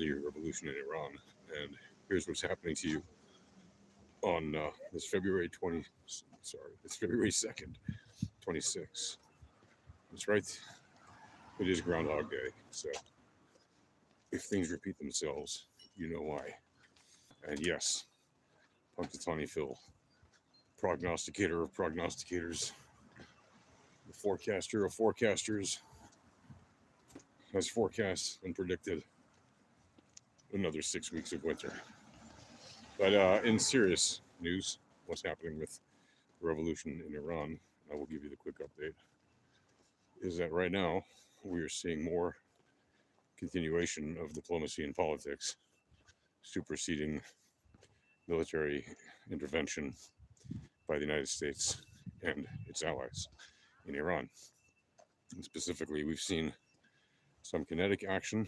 the revolution in Iran. And here's what's happening to you on this February 20, sorry, it's February 2nd, 26. That's right. It is Groundhog Day. So if things repeat themselves, you know why. And yes, Punxsutawney Phil, prognosticator of prognosticators, the forecaster of forecasters, has forecast and predicted another 6 weeks of winter. But in serious news, what's happening with the revolution in Iran, I will give you the quick update, is that right now we are seeing more continuation of diplomacy and politics superseding military intervention by the United States and its allies in Iran. And specifically, we've seen some kinetic action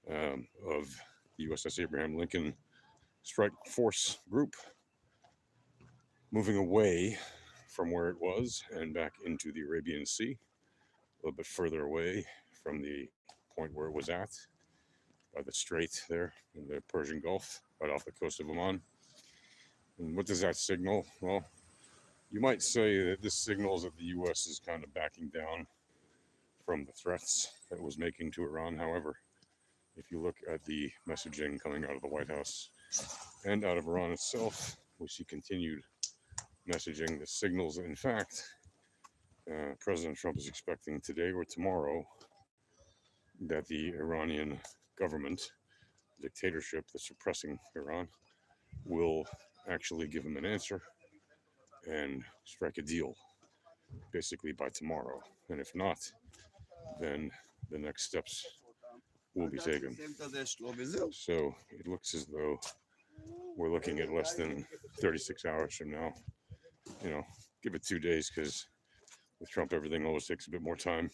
of the USS Abraham Lincoln Strike Force Group moving away from where it was and back into the Arabian Sea, a little bit further away from the point where it was at, by the strait there in the Persian Gulf, right off the coast of Oman. And what does that signal? Well, you might say that this signals that the U.S. is kind of backing down from the threats that it was making to Iran. However, if you look at the messaging coming out of the White House and out of Iran itself, we see continued messaging that signals that, in fact, President Trump is expecting today or tomorrow that the Iranian government, the dictatorship that's suppressing Iran, will actually give him an answer and strike a deal basically by tomorrow. And if not, then the next steps will be taken. So it looks as though we're looking at less than 36 hours from now. You know, give it 2 days, because with Trump, everything always takes a bit more time.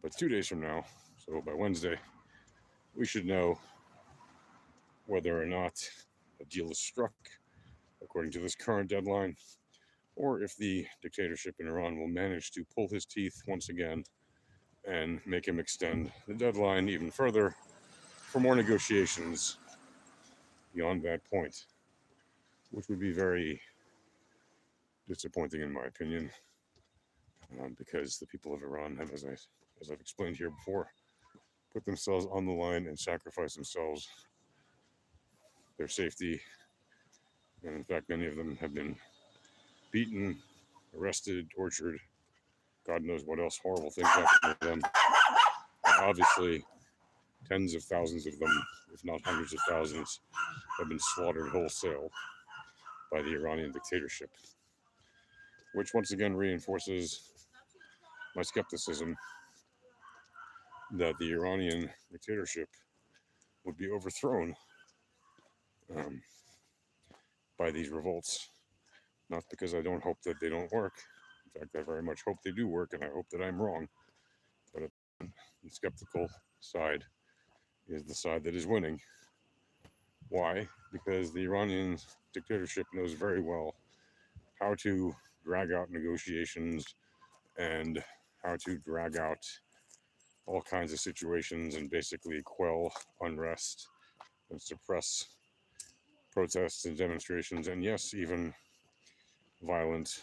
But 2 days from now, so by Wednesday, we should know whether or not a deal is struck according to this current deadline, or if the dictatorship in Iran will manage to pull his teeth once again and make him extend the deadline even further for more negotiations beyond that point, which would be very disappointing in my opinion, because the people of Iran have, as I've explained here before, put themselves on the line and sacrificed themselves, their safety, and in fact many of them have been beaten, arrested, tortured, God knows what else horrible things happened to them. And obviously, tens of thousands of them, if not hundreds of thousands, have been slaughtered wholesale by the Iranian dictatorship, which once again reinforces my skepticism that the Iranian dictatorship would be overthrown by these revolts. Not because I don't hope that they don't work. In fact, I very much hope they do work, and I hope that I'm wrong. But the skeptical side is the side that is winning. Why? Because the Iranian dictatorship knows very well how to drag out negotiations and how to drag out all kinds of situations and basically quell unrest and suppress protests and demonstrations, and yes, even violent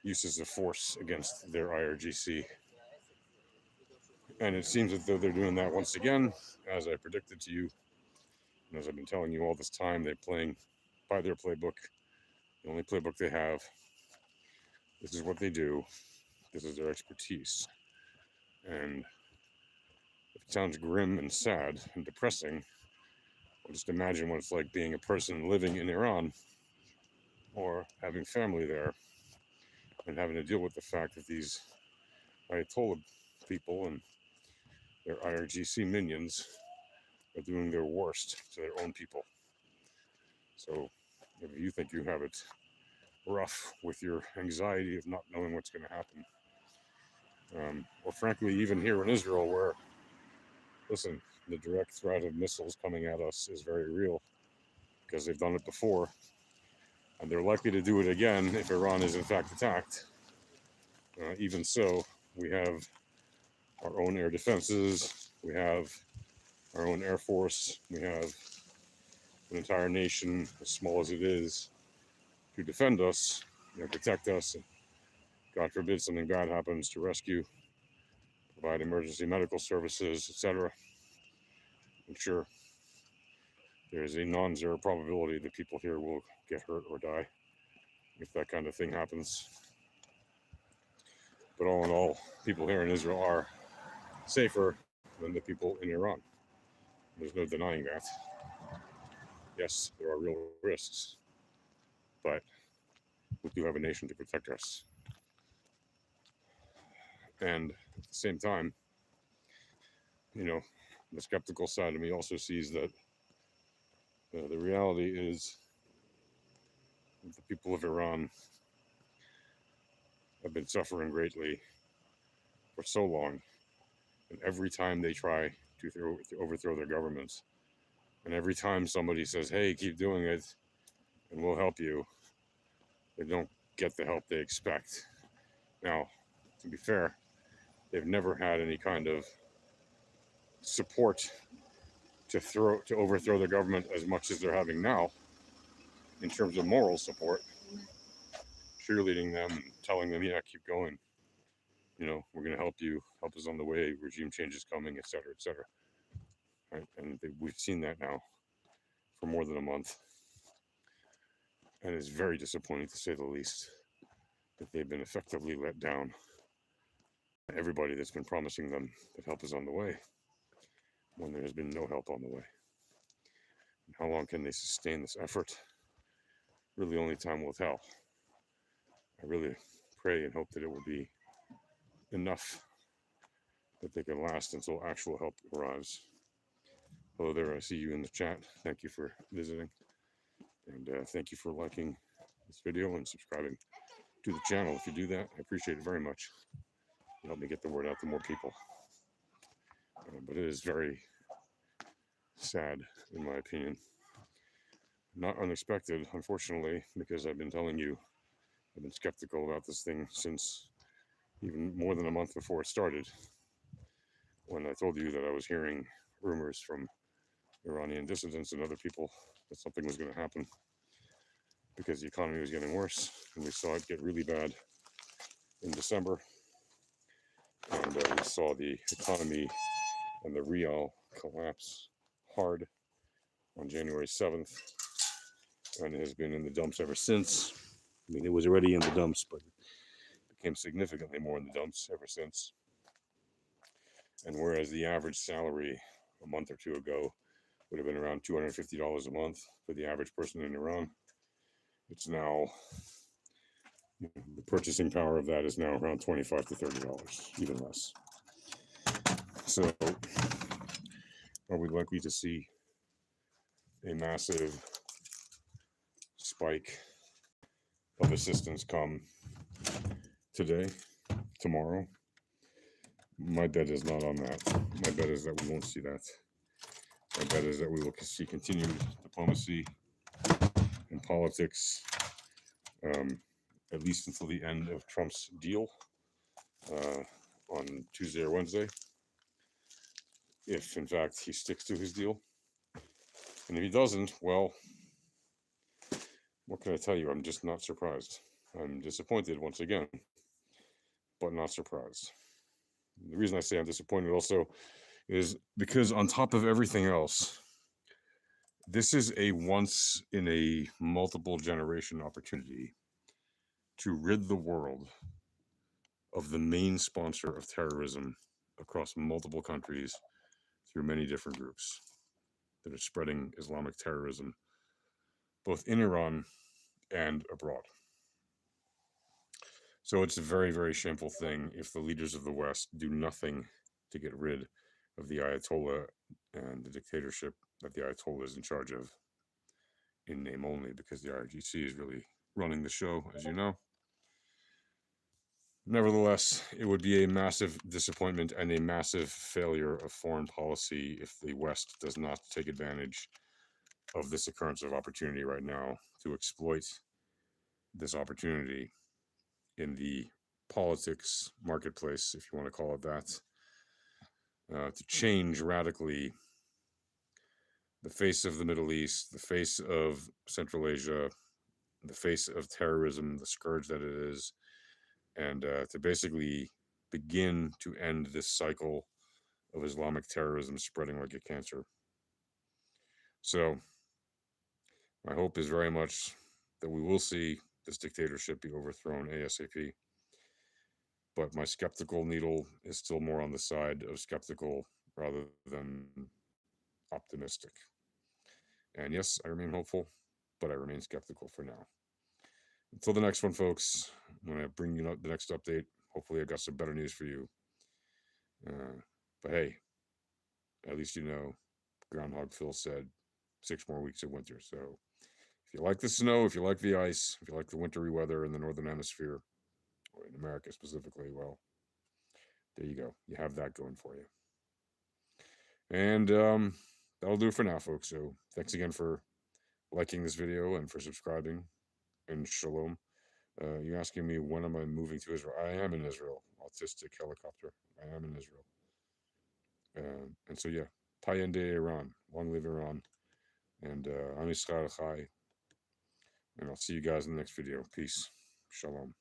uses of force against their IRGC. And it seems as though they're doing that once again, as I predicted to you, and as I've been telling you all this time. They're playing by their playbook, the only playbook they have. This is what they do. This is their expertise. And if it sounds grim and sad and depressing, well, just imagine what it's like being a person living in Iran or having family there and having to deal with the fact that these Ayatollah people and their IRGC minions are doing their worst to their own people. So if you think you have it rough with your anxiety of not knowing what's going to happen, or frankly, even here in Israel, where, listen, the direct threat of missiles coming at us is very real, because they've done it before, and they're likely to do it again if Iran is in fact attacked. Even so, we have our own air defenses, We have our own Air Force. We have an entire nation, as small as it is, to defend us and protect us. And God forbid something bad happens, to rescue, provide emergency medical services, etc. I'm sure there is a non-zero probability that people here will get hurt or die if that kind of thing happens. But all in all, people here in Israel are safer than the people in Iran. There's no denying that. Yes, there are real risks, but we do have a nation to protect us. And at the same time, you know, the skeptical side of me also sees that the reality is that the people of Iran have been suffering greatly for so long. And every time they try to overthrow their governments, and every time somebody says, hey, keep doing it and we'll help you, they don't get the help they expect. Now, to be fair, they've never had any kind of support to overthrow the government as much as they're having now, in terms of moral support, cheerleading them and telling them, yeah, keep going. You know, we're going to help you, help us on the way, regime change is coming, etc., etc. Right? And we've seen that now for more than a month. And it's very disappointing, to say the least, that they've been effectively let down. Everybody that's been promising them that help is on the way, when there has been no help on the way. And how long can they sustain this effort? Really, only time will tell. I really pray and hope that it will be enough that they can last until actual help arrives. Hello there, I see you in the chat. Thank you for visiting. And thank you for liking this video and subscribing to the channel. If you do that, I appreciate it very much. You help me get the word out to more people. But it is very sad, in my opinion. Not unexpected, unfortunately, because I've been telling you, I've been skeptical about this thing since even more than a month before it started, when I told you that I was hearing rumors from Iranian dissidents and other people that something was going to happen because the economy was getting worse, and we saw it get really bad in December, and we saw the economy and the rial collapse hard on January 7th, and it has been in the dumps ever since. I mean, it was already in the dumps, but it became significantly more in the dumps ever since. And whereas the average salary a month or two ago would have been around $250 a month for the average person in Iran, it's now, the purchasing power of that is now around $25 to $30, even less. So, are we likely to see a massive spike of assistance come today, tomorrow? My bet is not on that. My bet is that we won't see that. My bet is that we will see continued diplomacy and politics, at least until the end of Trump's deal on Tuesday or Wednesday, if in fact he sticks to his deal. And if he doesn't, well, what can I tell you? I'm just not surprised. I'm disappointed once again, but not surprised. The reason I say I'm disappointed also is because, on top of everything else, this is a once in a multiple generation opportunity to rid the world of the main sponsor of terrorism across multiple countries through many different groups that are spreading Islamic terrorism, both in Iran and abroad. So it's a very, very shameful thing if the leaders of the West do nothing to get rid of the Ayatollah and the dictatorship that the Ayatollah is in charge of, in name only, because the IRGC is really running the show, as you know. Nevertheless, it would be a massive disappointment and a massive failure of foreign policy if the West does not take advantage of this occurrence of opportunity right now to exploit this opportunity in the politics marketplace, if you want to call it that, to change radically the face of the Middle East, the face of Central Asia, the face of terrorism, the scourge that it is, and to basically begin to end this cycle of Islamic terrorism spreading like a cancer. So, my hope is very much that we will see this dictatorship be overthrown ASAP. But my skeptical needle is still more on the side of skeptical rather than optimistic. And yes, I remain hopeful, but I remain skeptical for now. Until the next one, folks, when I bring you the next update, hopefully I got some better news for you. But hey, at least you know, Groundhog Phil said 6 more weeks of winter. So if you like the snow, if you like the ice, if you like the wintry weather in the Northern Hemisphere, or in America specifically, well, there you go. You have that going for you. And that'll do it for now, folks. So thanks again for liking this video and for subscribing. And shalom. You're asking me when am I moving to Israel? I am in Israel. Autistic helicopter. I am in Israel. And so yeah, Payende Iran. Long live Iran. And Am Yisrael Chai. And I'll see you guys in the next video. Peace. Shalom.